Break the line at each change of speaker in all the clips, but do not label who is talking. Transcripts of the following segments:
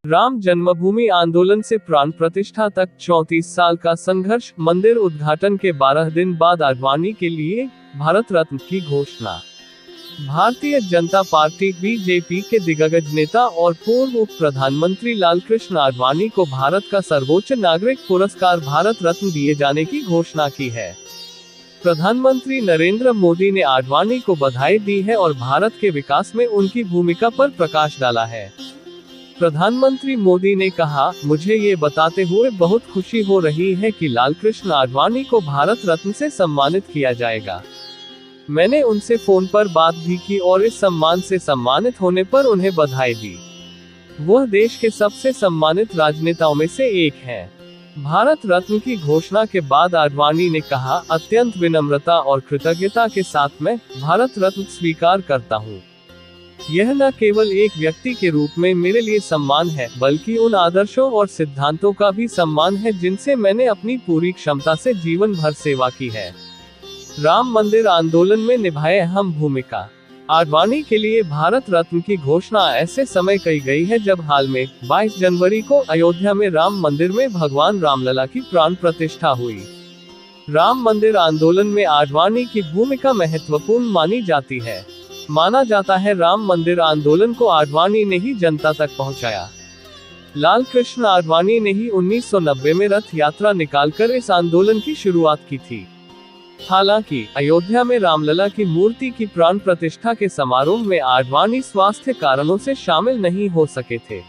राम जन्मभूमि आंदोलन से प्राण प्रतिष्ठा तक 34 साल का संघर्ष, मंदिर उद्घाटन के 12 दिन बाद आडवाणी के लिए भारत रत्न की घोषणा। भारतीय जनता पार्टी बीजेपी के दिग्गज नेता और पूर्व उप प्रधानमंत्री लालकृष्ण आडवाणी को भारत का सर्वोच्च नागरिक पुरस्कार भारत रत्न दिए जाने की घोषणा की है। प्रधानमंत्री नरेंद्र मोदी ने आडवाणी को बधाई दी है और भारत के विकास में उनकी भूमिका पर प्रकाश डाला है। प्रधानमंत्री मोदी ने कहा, मुझे ये बताते हुए बहुत खुशी हो रही है कि लालकृष्ण आडवाणी को भारत रत्न से सम्मानित किया जाएगा। मैंने उनसे फोन पर बात भी की और इस सम्मान से सम्मानित होने पर उन्हें बधाई दी। वह देश के सबसे सम्मानित राजनेताओं में से एक हैं। भारत रत्न की घोषणा के बाद आडवाणी ने कहा, अत्यंत विनम्रता और कृतज्ञता के साथ मैं भारत रत्न स्वीकार करता हूँ। यह न केवल एक व्यक्ति के रूप में मेरे लिए सम्मान है, बल्कि उन आदर्शों और सिद्धांतों का भी सम्मान है जिनसे मैंने अपनी पूरी क्षमता से जीवन भर सेवा की है। राम मंदिर आंदोलन में निभाए अहम भूमिका। आडवाणी के लिए भारत रत्न की घोषणा ऐसे समय की गई है जब हाल में 22 जनवरी को अयोध्या में राम मंदिर में भगवान रामलला की प्राण प्रतिष्ठा हुई। राम मंदिर आंदोलन में आडवाणी की भूमिका महत्वपूर्ण मानी जाती है। माना जाता है राम मंदिर आंदोलन को आडवाणी ने ही जनता तक पहुंचाया। लालकृष्ण आडवाणी ने ही 1990 में रथ यात्रा निकालकर इस आंदोलन की शुरुआत की थी। हालांकि अयोध्या में रामलला की मूर्ति की प्राण प्रतिष्ठा के समारोह में आडवाणी स्वास्थ्य कारणों से शामिल नहीं हो सके थे।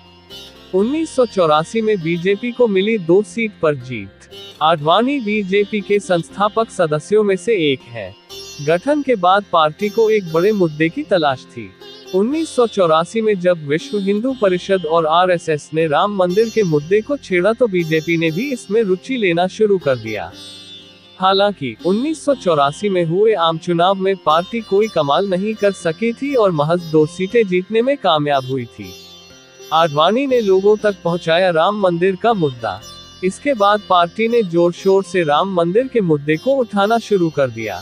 1984 में बीजेपी को मिली 2 सीट पर जीत। आडवाणी बीजेपी के संस्थापक सदस्यों में से एक है। गठन के बाद पार्टी को एक बड़े मुद्दे की तलाश थी। 1984 में जब विश्व हिंदू परिषद और आरएसएस ने राम मंदिर के मुद्दे को छेड़ा तो बीजेपी ने भी इसमें रुचि लेना शुरू कर दिया। हालांकि 1984 में हुए आम चुनाव में पार्टी कोई कमाल नहीं कर सकी थी और महज 2 सीटें जीतने में कामयाब हुई थी। आडवाणी ने लोगों तक पहुंचाया राम मंदिर का मुद्दा। इसके बाद पार्टी ने जोर शोर से राम मंदिर के मुद्दे को उठाना शुरू कर दिया।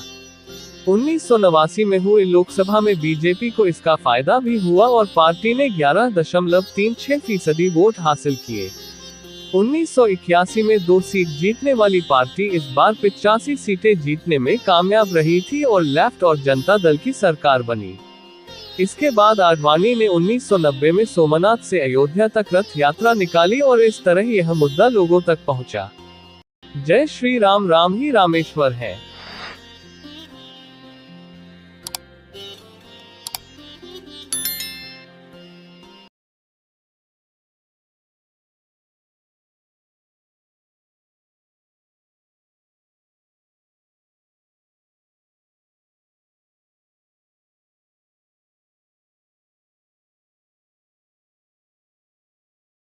1989 में हुए लोकसभा में बीजेपी को इसका फायदा भी हुआ और पार्टी ने 11.36% वोट हासिल किए। 1981 में 2 सीट जीतने वाली पार्टी इस बार 85 सीटें जीतने में कामयाब रही थी और लेफ्ट और जनता दल की सरकार बनी। इसके बाद आडवाणी ने 1990 में सोमनाथ से अयोध्या तक रथ यात्रा निकाली और इस तरह यह मुद्दा लोगों तक पहुंचा। जय श्री राम, राम ही रामेश्वर है।